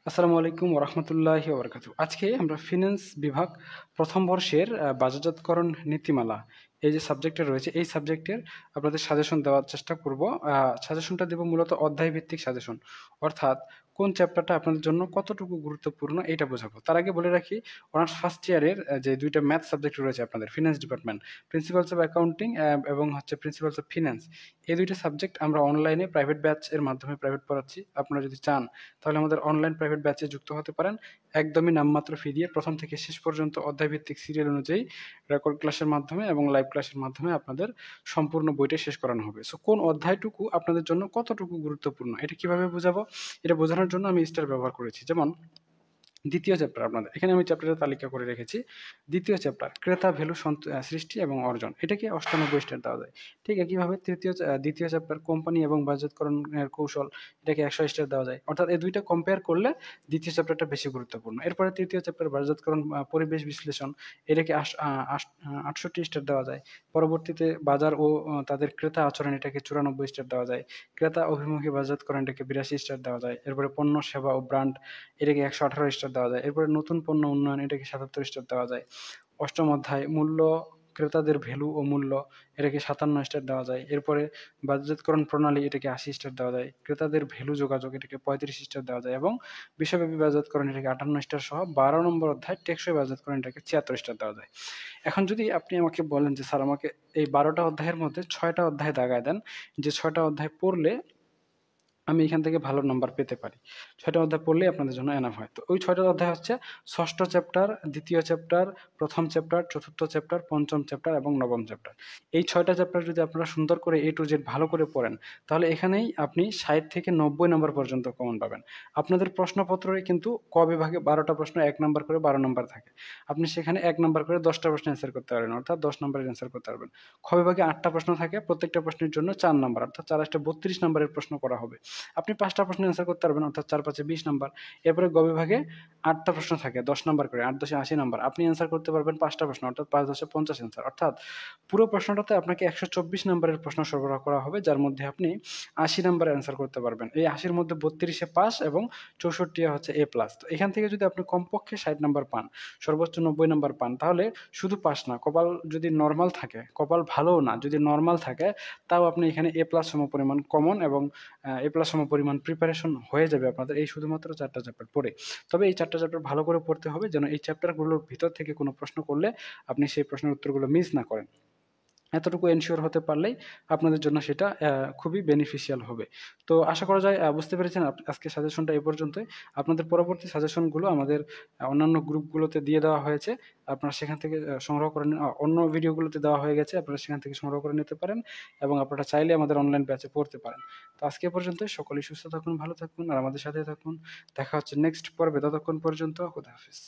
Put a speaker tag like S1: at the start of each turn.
S1: আসসালামু আলাইকুম ওরহমতুল্লাহি ওবরকাতু। আজকে আমরা ফিন্যান্স বিভাগ প্রথম বর্ষের বাজারজাতকরণ নীতিমালা এই যে সাবজেক্টটা রয়েছে এই সাবজেক্টের আপনাদের সাজেশন দেওয়ার চেষ্টা করব। সাজেশনটা দেব মূলত অধ্যায় ভিত্তিক সাজেশন, অর্থাৎ কোন চ্যাপ্টারটা আপনাদের জন্য কতটুকু গুরুত্বপূর্ণ এটা বোঝাবো। তার আগে বলে রাখি, অনার্স ফার্স্ট ইয়ারের যে দুইটা ম্যাথ সাবজেক্ট রয়েছে আপনাদের finance department, principles of accounting এবং প্রিন্সিপালস অফ ফিন্যান্স, এই দুইটা সাবজেক্ট আমরা অনলাইনে প্রাইভেট ব্যাচ এর মাধ্যমে প্রাইভেট পড়াচ্ছি। আপনারা যদি চান তাহলে আমাদের অনলাইন প্রাইভেট ব্যাচে যুক্ত হতে পারেন। একদমই নামমাত্র ফি দিয়ে প্রথম থেকে শেষ পর্যন্ত অধ্যায়ভিত্তিক সিরিয়াল অনুযায়ী রেকর্ড ক্লাসের মাধ্যমে এবং লাইভ ক্লাসের মাধ্যমে আপনাদের সম্পূর্ণ বইটা শেষ করানো হবে। সো কোন অধ্যায়টুকু আপনাদের জন্য কতটুকু গুরুত্বপূর্ণ এটা কিভাবে বোঝাবো, এটা বোঝানোর জন্য আমি স্টার ব্যবহার করেছি। যেমন দ্বিতীয় চ্যাপ্টার, আপনাদের এখানে আমি চ্যাপ্টারের তালিকা করে রেখেছি। দ্বিতীয় চ্যাপ্টার ক্রেতা ভ্যালু সৃষ্টি এবং অর্জন, এটাকে 98 স্টার দেওয়া যায়। ঠিক একইভাবে দ্বিতীয় চ্যাপ্টার কোম্পানি এবং বাজেটকরণের কৌশল, এটাকে 100 স্টার দেওয়া যায়। অর্থাৎ এই দুইটা কম্পেয়ার করলে দ্বিতীয় চ্যাপ্টারটা বেশি গুরুত্বপূর্ণ। এরপরে তৃতীয় চ্যাপ্টার বাজারজাতকরণ পরিবেশ বিশ্লেষণ, এটাকে 68 স্টার দেওয়া যায়। পরবর্তীতে বাজার ও তাদের ক্রেতা আচরণ, এটাকে 94 স্টার দেওয়া যায়। ক্রেতা অভিমুখী বাজারজাতকরণ, এটাকে 82 স্টার দেওয়া যায়। এরপরে পণ্য সেবা ও ব্র্যান্ড, এটাকে 118 স্টার দেওয়া যায়। এরপরে নতুন পণ্য উন্নয়ন, এটাকে 77 স্টার দেওয়া যায়। অষ্টম অধ্যায় মূল্য, ক্রেতাদের ভ্যালু ও মূল্য, এটাকে 57 স্টার দেওয়া যায়। এরপরে বাজারজাতকরণ প্রণালী, এটাকে 80 স্টার দেওয়া যায়। ক্রেতাদের ভ্যালু যোগাযোগ, এটাকে 35 স্টার দেওয়া যায় এবং বিশ্বব্যাপী বাজারজাতকরণ, এটাকে 58 স্টার সহ 12 নম্বর অধ্যায় টেকসই বাজারজাতকরণ, এটাকে 76 স্টার দেওয়া যায়। এখন যদি আপনি আমাকে বলেন যে স্যার আমাকে এই 12টা অধ্যায়ের মধ্যে 6টা অধ্যায় দাগায় দেন, যে 6টা অধ্যায় পড়লে আমি এখান থেকে ভালো নাম্বার পেতে পারি, 6টা অধ্যায় পড়লেই আপনাদের জন্য এনাফ হয়। তো ওই 6টা অধ্যায় হচ্ছে ষষ্ঠ চ্যাপ্টার, দ্বিতীয় চ্যাপ্টার, প্রথম চ্যাপ্টার, চতুর্থ চ্যাপ্টার, পঞ্চম চ্যাপ্টার এবং নবম চ্যাপ্টার। এই 6টা চ্যাপ্টার যদি আপনারা সুন্দর করে A to Z ভালো করে পড়েন, তাহলে এখানেই আপনি 60 থেকে 90 নম্বর পর্যন্ত কমন পাবেন। আপনাদের প্রশ্নপত্রে কিন্তু ক বিভাগে 12টা প্রশ্ন 1 নাম্বার করে 12 নাম্বার থাকে। আপনি সেখানে 1 নাম্বার করে 10টা প্রশ্ন অ্যান্সার করতে পারবেন, অর্থাৎ 10 নাম্বারের অ্যান্সার করতে পারবেন। খ বিভাগে 8টা প্রশ্ন থাকে, প্রত্যেকটা প্রশ্নের জন্য 4 নাম্বার, অর্থাৎ 4 8 32 নাম্বারের প্রশ্ন করা হবে। আপনি 5টা প্রশ্নের অ্যান্সার করতে পারবেন, অর্থাৎ 4 5 20 নাম্বার। এরপরে গ বিভাগে 8টা প্রশ্ন থাকে 10 নাম্বার করে, 8 10 80 নাম্বার। আপনি অ্যান্সার করতে পারবেন 5টা প্রশ্ন, অর্থাৎ 5 10 50 অ্যান্সার। অর্থাৎ পুরো প্রশ্নটাতে আপনাকে 124 নাম্বারের প্রশ্ন সরবরাহ করা হবে, যার মধ্যে আপনি 80 নাম্বারের অ্যান্সার করতে পারবেন। এই 80-র মধ্যে 32-এ পাস এবং 64 হচ্ছে A+। তো এখান থেকে যদি আপনি কমপক্ষে 60 নাম্বার পান, সর্বোচ্চ 90 নাম্বার পান, তাহলে শুধু পাস না, কপাল যদি নরমাল থাকে, কপাল ভালোও না, যদি নরমাল থাকে, তাও আপনি এখানে A+ সমপরিমাণ কমন এবং A+ সমপরিমাণ প্রিপারেশন হয়ে যাবে আপনাদের এই শুধুমাত্র 4টা চ্যাপ্টার পড়ে। তবে এই 4টা চ্যাপ্টার ভালো করে পড়তে হবে, যেন এই চ্যাপ্টারগুলোর ভিতর থেকে কোনো প্রশ্ন করলে আপনি সেই প্রশ্নের উত্তরগুলো মিস না করেন। এতটুকু এনশিওর হতে পারলেই আপনাদের জন্য সেটা খুবই বেনিফিশিয়াল হবে। তো আশা করা যায় বুঝতে পেরেছেন। আজকের সাজেশনটা এই পর্যন্তই। আপনাদের পরবর্তী সাজেশনগুলো আমাদের অন্যান্য গ্রুপগুলোতে দিয়ে দেওয়া হয়েছে। আপনারা সেখান থেকে সংগ্রহ করে অন্য ভিডিওগুলোতে দেওয়া হয়ে গেছে। আপনারা সেখান থেকে সংগ্রহ করে নিতে পারেন এবং আপনারা চাইলে আমাদের অনলাইন ব্যাচে পড়তে পারেন। তো আজকে এ পর্যন্তই। সকলেই সুস্থ থাকুন, ভালো থাকুন আর আমাদের সাথে থাকুন। দেখা হচ্ছে নেক্সট পর্বে। ততক্ষণ পর্যন্ত খোদা হাফেজ।